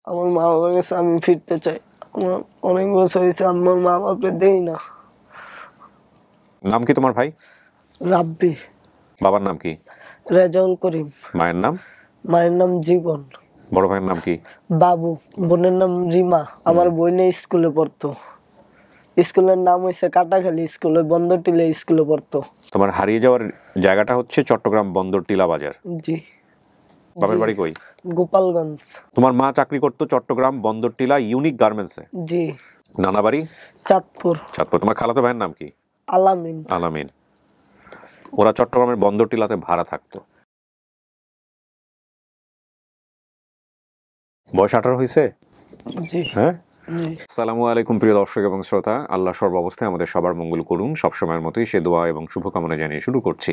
আমার মা বাবার কাছে আমি ফিরতে চাই। আমার অনেক বছর হয়েছে আমার মা বাবাকে দেই না। নাম কি তোমার ভাই? রাব্বি। বাবার নাম কি? রেজাউল করিম। মায়ের নাম? মায়ের নাম জীবন। বড় ভাইয়ের নাম কি? বাবু। বোনের নাম রিমা। আমার বোনে স্কুলে পড়তো। স্কুলের নাম হয়েছে কাটাখালী স্কুল, ওই বন্দরটিলা স্কুলে পড়তো। তোমার হারিয়ে যাওয়ার জায়গাটা হচ্ছে চট্টগ্রাম বন্দর টিলা বাজার। জি। বাপের বাড়ি কই? গোপালগঞ্জ। তোমার মা চাকরি করতো চট্টগ্রাম বন্দর টিলা ইউনিক গার্মেন্টসে। জি। নানা বাড়ি? চাঁদপুর। চাঁদপুর। তোমার খালাতো ভাইয়ের নাম কি? আলামিন। আলামিন। ওরা চট্টগ্রামের বন্দর টিলাতে ভাড়া থাকতো। বয়স 18 হয়েছে? জি। হ্যাঁ। জি। আসসালামু আলাইকুম প্রিয় দর্শক এবং শ্রোতা, আল্লাহ সর্বাবস্থায় আমাদের সবার মঙ্গল করুন। সবসময়ের মতোই সে দোয়া এবং শুভকামনা জানিয়ে শুরু করছি।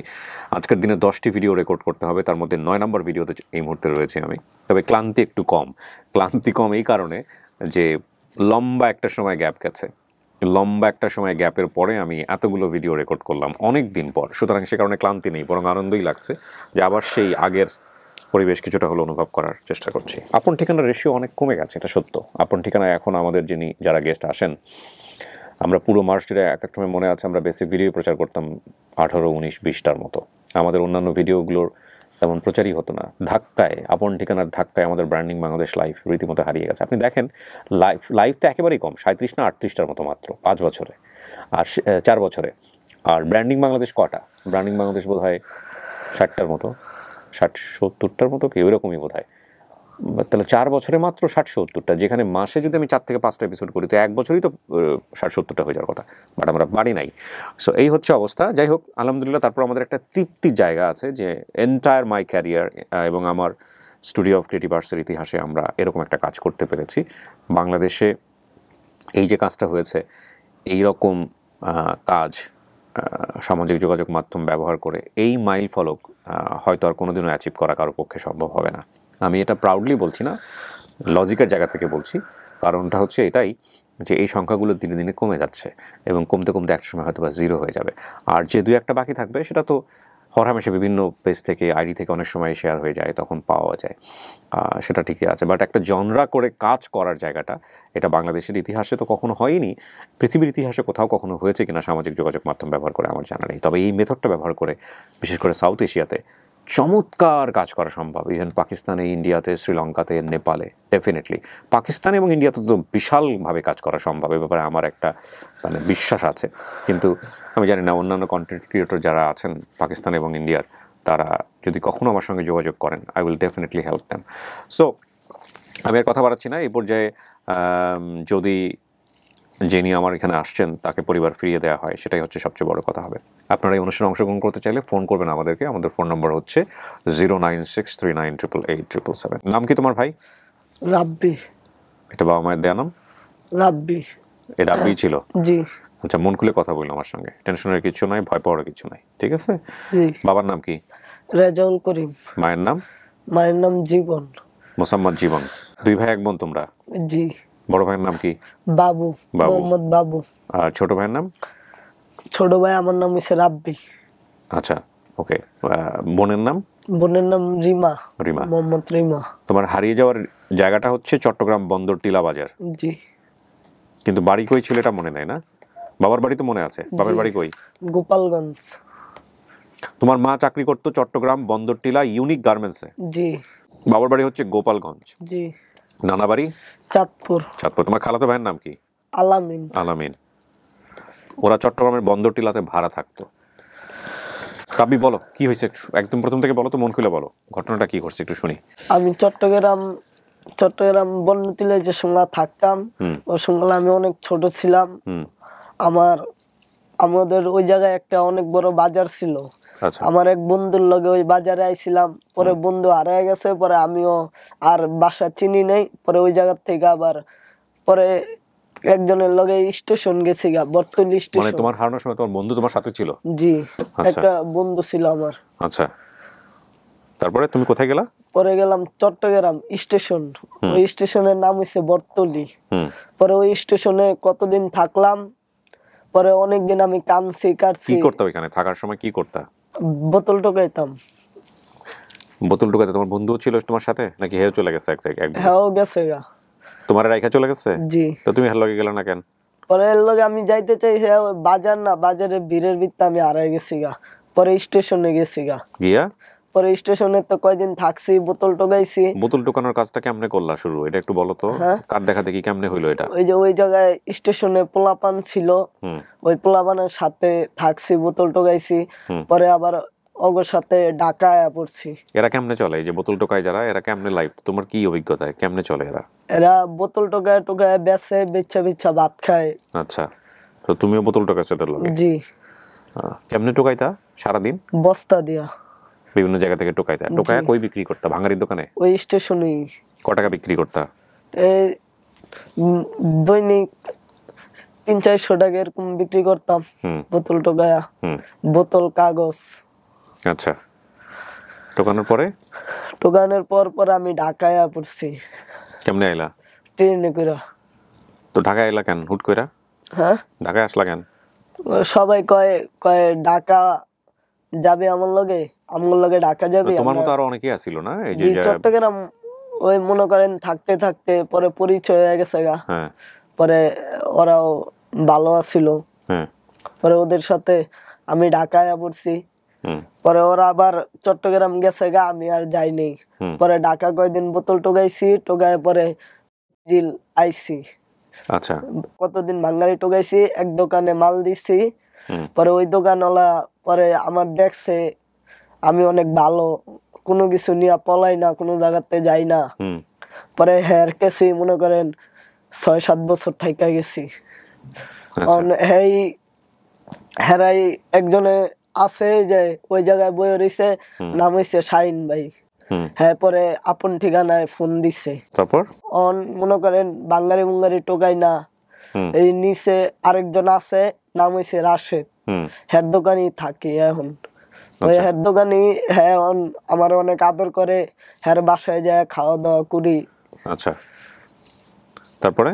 আজকের দিনে 10টি ভিডিও রেকর্ড করতে হবে, তার মধ্যে 9 নম্বর ভিডিওতে এই মুহূর্তে রয়েছে আমি। তবে ক্লান্তি একটু কম। ক্লান্তি কম এই কারণে যে লম্বা একটা সময় গ্যাপ গেছে। লম্বা একটা সময় গ্যাপের পরে আমি এতগুলো ভিডিও রেকর্ড করলাম অনেক দিন পর, সুতরাং সে কারণে ক্লান্তি নেই, বরং আনন্দই লাগছে যে আবার সেই আগের পরিবেশ কিছুটা হলো অনুভব করার চেষ্টা করছি। আপন ঠিকানার রেশিও অনেক কমে গেছে, এটা সত্য। আপন ঠিকানায় এখন আমাদের যারা গেস্ট আসেন, আমরা পুরো মার্চ জুড়ে এক একটা সময় মনে আছে আমরা বেসিক ভিডিও প্রচার করতাম 18, 19, 20টার মতো। আমাদের অন্যান্য ভিডিওগুলোর তেমন প্রচারই হতো না। ধাক্কায়, আপন ঠিকানার ধাক্কায় আমাদের ব্র্যান্ডিং বাংলাদেশ লাইভ রীতিমতো হারিয়ে গেছে। আপনি দেখেন লাইভ তো একেবারেই কম, 37 না 38টার মতো মাত্র 5 বছরে, আর 4 বছরে। আর ব্র্যান্ডিং বাংলাদেশ কটা? ব্র্যান্ডিং বাংলাদেশ বোধ হয় 60টার মতো, 60-70টার মতো, কি ওইরকমই বোধ হয়। তাহলে 4 বছরে মাত্র 60-70টা, যেখানে মাসে যদি আমি 4 থেকে 5টা এপিসোড করি তো 1 বছরই তো 60-70টা হয়ে যাওয়ার কথা, বাট আমরা পারি নাই। সো এই হচ্ছে অবস্থা। যাই হোক, আলহামদুলিল্লাহ, তারপর আমাদের একটা তৃপ্তির জায়গা আছে যে এন্টায়ার মাই ক্যারিয়ার এবং আমার স্টুডিও অফ ক্রিয়েটিভ আর্টসের ইতিহাসে আমরা এরকম একটা কাজ করতে পেরেছি। বাংলাদেশে এই যে কাজটা হয়েছে, এই রকম কাজ সামাজিক যোগাযোগ মাধ্যম ব্যবহার করে এই মাইল ফলক হয়তো আর কোনোদিনও অ্যাচিভ করা কারোর পক্ষে সম্ভব হবে না। আমি এটা প্রাউডলি বলছি না, লজিকের জায়গা থেকে বলছি। কারণটা হচ্ছে এটাই যে এই সংখ্যাগুলো দিনে দিনে কমে যাচ্ছে এবং কমতে কমতে একটা সময় হয়তো বা 0 হয়ে যাবে। আর যে 2-1টা বাকি থাকবে সেটা তো হরহামেশা বিভিন্ন পেজ থেকে, আইডি থেকে অনেক সময় শেয়ার হয়ে যায়, তখন পাওয়া যায়, সেটা ঠিকই আছে। বাট একটা জনরা করে কাজ করার জায়গাটা, এটা বাংলাদেশের ইতিহাসে তো কখনো হয়নি। পৃথিবীর ইতিহাসে কোথাও কখনো হয়েছে কিনা সামাজিক যোগাযোগ মাধ্যম ব্যবহার করে আমার জানা নেই। তবে এই মেথডটা ব্যবহার করে বিশেষ করে সাউথ এশিয়াতে চমৎকার কাজ করা সম্ভব। ইভেন পাকিস্তানে, ইন্ডিয়াতে, শ্রীলঙ্কাতে, নেপালে, ডেফিনেটলি পাকিস্তান এবং ইন্ডিয়াতে তো বিশালভাবে কাজ করা সম্ভব। এ ব্যাপারে আমার একটা বিশ্বাস আছে। কিন্তু আমি জানি না অন্যান্য কন্টেন্ট ক্রিয়েটর যারা আছেন পাকিস্তান এবং ইন্ডিয়ার, তারা যদি কখনো আমার সঙ্গে যোগাযোগ করেন, I will definitely help them. So আমি আর কথা বাড়াচ্ছি না। এই পর্যায়ে যদি যিনি আমার এখানে আসছেন তাকে পরিবার ফিরিয়ে দেওয়া হয়, সেটাই হচ্ছে সবচেয়ে বড় কথা হবে। আপনারা এই অনুষ্ঠানে অংশগ্রহণ করতে চাইলে ফোন করবেন আমাদেরকে। আমাদের ফোন নম্বর হচ্ছে 09639887777। নাম কি তোমার ভাই? রাব্বি। এটা বাবা মায়ের দেয়া নাম? রাব্বি। এটা রাব্বি ছিল? জি। আচ্ছা, মন খুলে কথা বললো আমার সঙ্গে, টেনশনের কিছু নাই, ভয় পাওয়ার কিছু নাই, ঠিক আছে? জি। বাবার নাম কি? রেজাউল করিম। মায়ের নাম? মায়ের নাম জীবন। মোসাম্মদ জীবন। 2 ভাই 1 বোন তোমরা? জি। বড় ভাইয়ের নাম কি? বাবু। মোহাম্মদ বাবু। আর ছোট ভাইয়ের নাম? ছোট ভাই আমার নাম হচ্ছে রাব্বি। আচ্ছা, ওকে। বোনের নাম? বোনের নাম রিমা। রিমা। মোহাম্মদ রিমা। তোমার হারিয়ে যাওয়ার জায়গাটা হচ্ছে চট্টগ্রাম বন্দর টিলা বাজার। জি। কিন্তু বাড়ি কই ছিল এটা মনে নাই না? বাবার বাড়ি তো মনে আছে, বাবার বাড়ি কই? গোপালগঞ্জ। তোমার মা চাকরি করতো চট্টগ্রাম বন্দর টিলা ইউনিক গার্মেন্টসে। জি। বাবার বাড়ি হচ্ছে গোপালগঞ্জ। জি। নানা বাড়ি? চাঁদপুর। চাঁদপুর। তোমার খালাতো ভাইয়ের নাম কি? আলামিন। আলামিন। ওরা চট্টগ্রামের বন্দর টিলাতে ভাড়া থাকতো। রাব্বি, বলো কি হয়েছে, একদম প্রথম থেকে বলো তো, মন খুলে বলো, ঘটনাটা কি ঘটছে একটু শুনি। আমি চট্টগ্রাম বন্যতিলে যে সময় থাকতাম, ওই সময় আমি অনেক ছোট ছিলাম। আমাদের ওই জায়গায় একটা অনেক বড় বাজার ছিল। আচ্ছা। আমার এক বন্ধুর লগে ওই বাজারে আইছিলাম, পরে বন্ধু হারিয়ে গেছে, পরে আমিও আর বাসা চিনি নাই। পরে ওই জায়গা থেকে আবার পরে একজনের লগে স্টেশন গেছি, বর্তলি স্টেশন। মানে তোমার হারানোর সময় তোমার বন্ধু তোমার সাথে ছিল? জি, একটা বন্ধু ছিল আমার। আচ্ছা, তারপরে তুমি কোথায় গেলা? পরে গেলাম চট্টগ্রাম স্টেশন। ওই স্টেশনের নাম হইছে বর্তলি। পরে ওই স্টেশনে কতদিন থাকলাম, পরে অনেকদিন আমি কাঁদছি। কি করতে ওইখানে থাকার সময়, কি করতে? বোতল টোকাইতাম। বোতল টোকাইতে? তোমার বন্ধুও ছিল তোমার সাথে নাকি হেও চলে গেছে এক জায়গায়? হ্যাঁ, গেছে গা। তোমার রাইখা চলে গেছে? জি। তো তুমি হের লগে গেলে না কেন? পরে এর লগে আমি যাইতে চাই, হ্যাঁ ওই বাজার না, বাজারে ভিড়ের ভিত্তে আমি হারাই গেছি গা। পরে স্টেশনে গেছি গা। গিয়া পরে স্টেশনে তো কয়দিন থাকছি, বোতল টোকাইছি। বোতল টোকানোর কাজটা কেমনে করলা শুরু, এটা একটু বলো তো। কার দেখা দেখি কেমনে হইলো এটা? ওই যে ওই জায়গায় স্টেশনে পোলাপান ছিল, ওই পোলাপানের সাথে থাকছি, বোতল টোকাইছি। পরে আবার অগর সাথে ঢাকায় পড়ছি। এরা কেমনে চলে, এই যে বোতল টোকায় যারা, এরা কেমনে লাইফ, তোমার কি অভিজ্ঞতা, কেমনে চলে এরা? এরা বোতল টোকায় টোকায় বেচে, বেচা বেচা ভাত খায়। আচ্ছা, তো তুমিও বোতল টোকাচ্ছ তোর লগে? জি। কেমনে টোকাইতা সারাদিন? বস্তা দিয়া বিভিন্ন জায়গা থেকে টোকাইতা। টোকায়া কই বিক্রি করতা? ভাঙারির দোকানে? ওই স্টেশনেই। ক টাকা বিক্রি করতা? এই দৈনিক 300-400 টাকা এরকম বিক্রি করতাম বোতল টোকায়া। বোতল, কাগজ। আচ্ছা, টোকানোর পরে? টোকানোর পর আমি ঢাকায় পড়ছি। কেমনে আইলা? ট্রেনে কইরা। তো ঢাকায় আইলা কেন হুট কইরা? হ্যাঁ, ঢাকায় আসলা কেন? সবাই কয় কয় ঢাকা যাবে আমার লগে, আমার লগে ঢাকা যাবে। তোমার মতো আরো অনেকেই আছিল না এই যে? চট্টগ্রাম ওই মনে করেন থাকতে থাকতে পরে পরিচয় হয়ে গেছে গা। হ্যাঁ। পরে ওরাও ভালো আছিল। হ্যাঁ। পরে ওদের সাথে আমি ঢাকায় পড়ছি। পরে ওরা আবার চট্টগ্রাম গেছে গা, আমি আর যাই নাই। পরে ঢাকা কয়দিন বোতল টোকাইছি, টোকায় পরে জিল আইছি। আচ্ছা, কতদিন ভাঙ্গারি টোকাইছি, এক দোকানে মাল দিছি। পরে ওই দোকানওয়ালা পরে আমার দেখছে আমি অনেক ভালো, কোনো কিছু নিয়ে পলাই না, কোনো জায়গাতে যাই না। পরে হের কেছি মনে করেন 6-7 বছর থাইকা গেছি। হেরাই একজনে আছে যে ওই জায়গায় বয়ে রয়েছে, নাম হইছে শাহিন ভাই। হ্যাঁ, পরে আপন ঠিকানায় ফোন দিছে। তারপর মনে করেন বাঙ্গারি মুঙ্গারি টোকাই না। এই নিচে আরেকজন আছে, নাম হইছে রাশেদ। হের দোকানই থাকি এখন। ওই হের দোকানই, হ্যাঁ আমার অনেক আদর করে। হের বাসায় যায় খাওয়া দাওয়া করি। আচ্ছা, তারপরে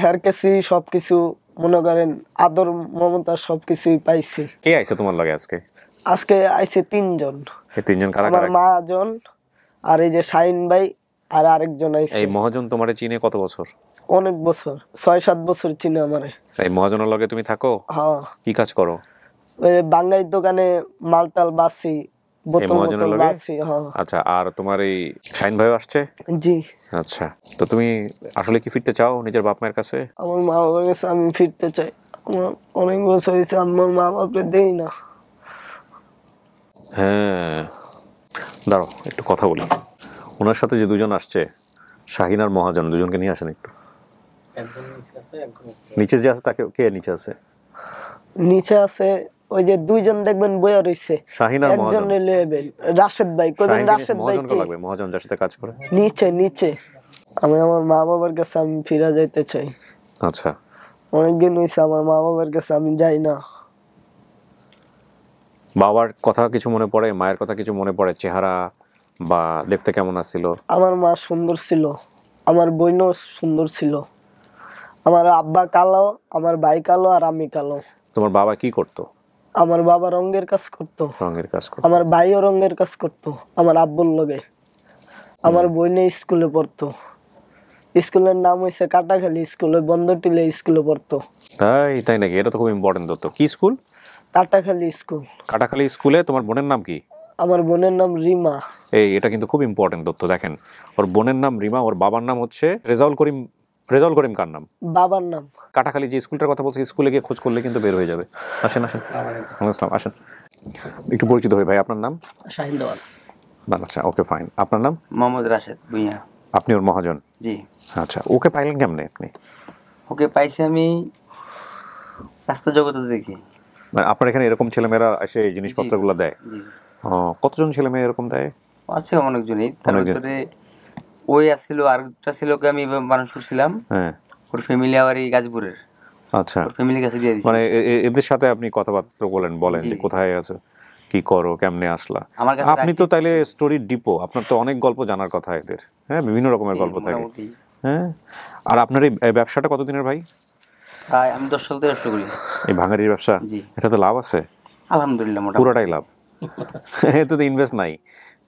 হের কাছে সবকিছু মনে করেন আদর মমতা সবকিছুই পাইছি। কে আইছে তোমার লগে আজকে? আজকে আইছে 3 জন। এই 3 জন কারা? আমার মহাজন, আর এই যে শাহিন ভাই, আর আরেকজন আইছে। এই মহাজন তোমারে চিনে কত বছর? অনেক বছর, 6-7 বছর চিনে আমারে। এই মহাজনের লগে তুমি থাকো? হ্যাঁ। কি কাজ করো? ওই বাঙ্গাইর দোকানে মালটাল বাসি, বোতল বোতল বাসি। হ্যাঁ। আচ্ছা, আর তোমার এই শাহিন ভাইও আসছে? জি। আচ্ছা, তো তুমি আসলে কি ফিরতে চাও নিজের বাপ মায়ের কাছে? আমার মা বাবার কাছে আমি ফিরতে চাই। আমার অনেক বছর হয়েছে, আমার মা বাপরে দেই না। হ্যাঁ, দাঁড়াও একটু কথা বলি। ওনার সাথে যে দুজন আসছে, শাহিন আর মহাজন, দুজনকে নিয়ে আসেন একটু। নিচে যে আছে তাকে, কে নিচে আছে? নিচে আছে ওই যে 2 জন দেখবেন বইয়া রইছে, শাহিন আর মহাজন। একজন লেবেল রাশেদ ভাই। কোন রাশেদ ভাই মহাজনকে লাগবে, মহাজন যার সাথে কাজ করে। নিচে আমি আমার মা বাবার কাছে আমি ফিরে যাইতে চাই। আচ্ছা, অনেকদিন হয়েছে আমার মা বাবার কাছে আমি যাই না। বাবার কথা কিছু মনে পড়ে? মায়ের কথা কিছু মনে পড়ে? চেহারা বা দেখতে কেমন আছিল? আমার মা সুন্দর ছিল, আমার বোনও সুন্দর ছিল। আমার আব্বা কালো, আমার ভাই কালো, আর আমি কালো। তোমার বাবা কি করতো? আমার বাবা রঙের কাজ করতো। রঙের কাজ করতো। আমার ভাইও রঙের কাজ করতো আমার আব্বুর লগে। আমার বোনে স্কুলে পড়তো। স্কুলের নাম হইছে কাটাখালী স্কুল, ওই বন্দরটিলে স্কুলে পড়তো। তাই নাকি? এটা তো খুব ইম্পর্টেন্ট তথ্য। কি স্কুল? কাটাখালী স্কুল। কাটাখালী স্কুলে তোমার বোনের নাম কি? আমার বোনের নাম রিমা। এটা কিন্তু খুব ইম্পর্টেন্ট তথ্য। দেখেন, ওর বোনের নাম রিমা, ওর বাবার নাম হচ্ছে রেজাউল করিম। রেজাউল করিম কার নাম? বাবার নাম। কাটাখালী যে স্কুলটার কথা বলছি, স্কুলে গিয়ে খোঁজ করলে কিন্তু বের হয়ে যাবে। আসেন আসেন। আসসালাম, আসেন একটু পরিচিত হই। ভাই আপনার নাম? শাহিন দেওয়ান। আচ্ছা, ওকে ফাইন। আপনার নাম? মোহাম্মদ রাশেদ ভুঁইয়া। আপনি ওর মহাজন? জি। আচ্ছা, ওকে পাইলেন কেমনে আপনি? ওকে পাইছি আমি রাস্তা জগতে দেখি। মানে আপনার এখানে এরকম ছেলেমেয়েরা এসে এই জিনিসপত্রগুলো দেয়? জি। কতজন ছেলেমেয়ে এরকম দেয়? আছে অনেকজনই। তার ভিতরে ওই আসছিল, আরেকটা ছিল আমি মানুষ করছিলাম। হ্যাঁ। ওর ফ্যামিলি আবার এই গাজীপুরের। আচ্ছা, ফ্যামিলির কাছে দিয়ে দিছি। মানে এদের সাথে আপনি কথাবার্তা বলেন যে কোথায় আছো, কি করো, কেমনে আসলা। আপনি তো তাইলে স্টোরি ডিপো, আপনার তো অনেক গল্প জানার কথা এদের। হ্যাঁ, বিভিন্ন রকমের গল্প থাকে। হ্যাঁ, আর আপনার এই ব্যবসাটা কতদিনের ভাই? প্রায় আমি 10 সাল থেকে ব্যবসা করি। এই ভাঙারির ব্যবসা? জি। এটাতে লাভ আছে? আলহামদুলিল্লাহ, মোটামুটি পুরোটাই লাভ। এতে তো ইনভেস্ট নাই,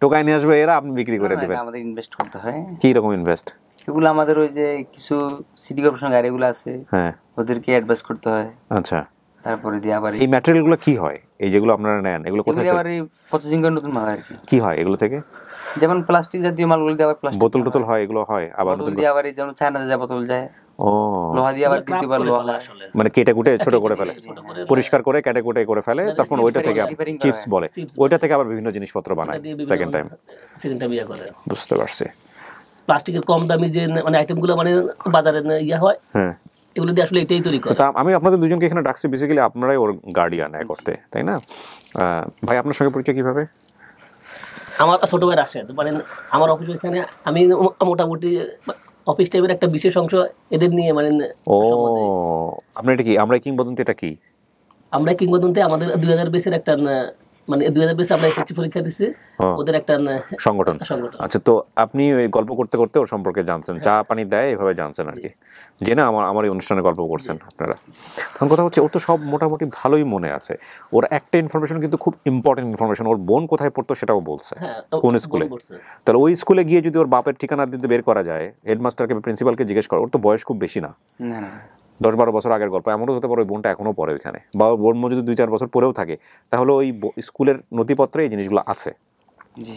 টোকাই নিয়ে আসবে এরা, আপনি বিক্রি করে দিবেন। আমাদের ইনভেস্ট করতে হয়। কি রকম ইনভেস্ট? এগুলো আমাদের ওই যে কিছু সিটি কর্পোরেশন গাড়িগুলো আছে, হ্যাঁ, ওদেরকে অ্যাডভাইস করতে হয়, আচ্ছা। তারপরে দিয়ে আবার এই ম্যাটেরিয়ালগুলো কি হয়, এই যেগুলো আপনারা নেন এগুলো কোথায় এগুলি আবার এই প্রসেসিং করে নতুন মাল আর কি। কি হয় এগুলো থেকে? যেমন প্লাস্টিক জাতীয় মালগুলো দিয়ে আবার প্লাস্টিক বোতল টোতল হয়, এগুলো হয় আবার বোতল নতুন দিয়ে আবার এই যেমন চায়নাতে যা বোতল যায়, ও লোহা দিয়ে আবার দ্বিতীয়বার লোহা হয়। মানে কেটে কুটে ছোট করে ফেলে, পরিষ্কার করে কেটে কুটে করে ফেলে, তারপর ওইটা থেকে repairing করা চিপস হয়। বলে, ওইটা থেকে আবার বিভিন্ন জিনিসপত্র বানায় সেকেন্ড টাইম। ইয়ে করে বুঝতে পারছি। প্লাস্টিকের কম দামি যে মানে আইটেমগুলো মানে বাজারে ইয়া হয়, হ্যাঁ, এগুলো দিয়ে আসলে এটাই তৈরি করে। তা আমি আপনাদের দুজনকে এখানে ডাকছি বেসিক্যালি আপনারাই ওর গার্ডিয়ান এক করতে, তাই না? ভাই আপনার সঙ্গে পরিচয় কিভাবে? আমার ছোট ভাই রাশেদ, মানে আমার অফিস এখানে, আমি মোটামুটি অফিস টাইপের একটা বিশেষ অংশ এদের নিয়ে মানে ও আপনার এটা কি, আমরা কিংবদন্তি, এটা কি? আমরা কিংবদন্তি আমাদের 2000 বেসের একটা মানে 2000 বেসে আমরা এসএসসি পরীক্ষা দিছি, ওদের একটা সংগঠন। সংগঠন। আচ্ছা, তো আপনি ওই গল্প করতে করতে ওর সম্পর্কে জানছেন, চা পানি দেয় এভাবে জানছেন আর কি, জেনে আমার এই অনুষ্ঠানে গল্প করছেন আপনারা। তখন কথা হচ্ছে ওর তো সব মোটামুটি ভালোই মনে আছে, ওর একটা ইনফরমেশন কিন্তু খুব ইম্পর্টেন্ট ইনফরমেশন, ওর বোন কোথায় পড়তো সেটাও বলছে, কোন স্কুলে। তাহলে ওই স্কুলে গিয়ে যদি ওর বাপের ঠিকানা দিতে বের করা যায়, হেডমাস্টারকে প্রিন্সিপালকে জিজ্ঞেস করা, ওর তো বয়স খুব বেশি না, না না 10-12 বছর আগের গল্প, এমনও হতে পারে ওই বোনটা এখনো পড়ে ওইখানে, বা ওর বোন যদি 2-4 বছর পরেও থাকে, তাহলে ওই স্কুলের নথিপত্রে এই জিনিসগুলো আছে। জি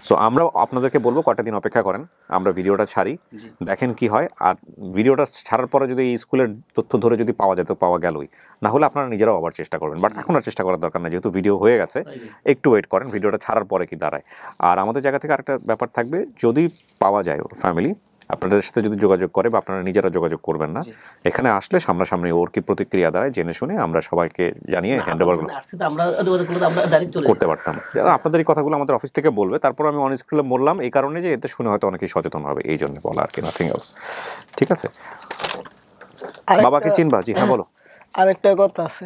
সো আমরা আপনাদেরকে বলবো কটা দিন অপেক্ষা করেন, আমরা ভিডিওটা ছাড়ি, দেখেন কি হয়। আর ভিডিওটা ছাড়ার পরে যদি এই স্কুলের তথ্য ধরে যদি পাওয়া যেত, পাওয়া গেলই, না হলে আপনারা নিজেরাও আবার চেষ্টা করবেন, বাট এখন আর চেষ্টা করার দরকার না, যেহেতু ভিডিও হয়ে গেছে, একটু ওয়েট করেন, ভিডিওটা ছাড়ার পরে কি দাঁড়ায়। আর আমাদের জায়গা থেকে আরেকটা ব্যাপার থাকবে, যদি পাওয়া যায় ওর ফ্যামিলি আপনাদের সাথে যদি যোগাযোগ করে, বা আপনারা নিজেরা যোগাযোগ করবেন না, এখানে আসলে সামনাসামনি ওর কি প্রতিক্রিয়া দাঁড়ায় জেনে শুনে আমরা সবাইকে জানিয়ে হ্যান্ড ওভার আসছে তো আমরা যোগাযোগ করলে আমরা ডাইরেক্ট চলে করতে পারতাম। আপনাদের এই কথাগুলো আমাদের অফিস থেকে বলবে, তারপর আমি অন স্ক্রিনে বললাম এই কারণে যে এতে শুনে হয়তো অনেকেই সচেতন হবে, এই জন্য বলা আর কি, নাথিং এলস। ঠিক আছে, বাবাকে চিনবা? জি হ্যাঁ বলো। আরেকটা কথা আছে,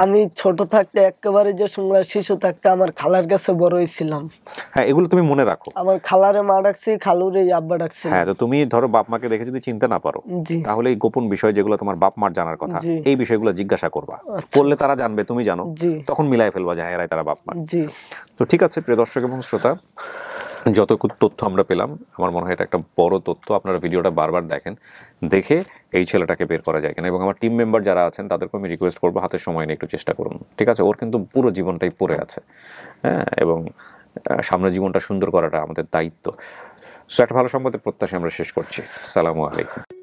আমি ছোট থাকতে একেবারে যে সময় শিশু থাকতে আমার খালার কাছে বড় হয়েছিলাম। হ্যাঁ, এগুলো তুমি মনে রাখো। আমার খালারে মা ডাকছি, খালুরে আব্বা ডাকছি। হ্যাঁ, তো তুমি ধরো বাপ মাকে দেখে যদি চিনতে না পারো, জি তাহলে এই গোপন বিষয় যেগুলো তোমার বাপ মার জানার কথা, জি। এই বিষয়গুলো জিজ্ঞাসা করবা, করলে তারা জানবে তুমি জানো, জি তখন মিলাই ফেলবা যে হ্যাঁ এরাই তারা বাপ মা। জি তো ঠিক আছে প্রিয় দর্শক এবং শ্রোতা, যতটুকু তথ্য আমরা পেলাম, আমার মনে হয় এটা একটা বড় তথ্য। আপনারা ভিডিওটা বারবার দেখেন, দেখে এই ছেলেটাকে বের করা যায় কিনা। এবং আমার টিম মেম্বার যারা আছেন তাদেরকে আমি রিকোয়েস্ট করবো, হাতে সময় নিয়ে একটু চেষ্টা করুন, ঠিক আছে? ওর কিন্তু পুরো জীবনটাই পড়ে আছে, হ্যাঁ, এবং সামনের জীবনটা সুন্দর করাটা আমাদের দায়িত্ব। সো একটা ভালো সম্পদের প্রত্যাশা আমরা শেষ করছি। আসসালামু আলাইকুম।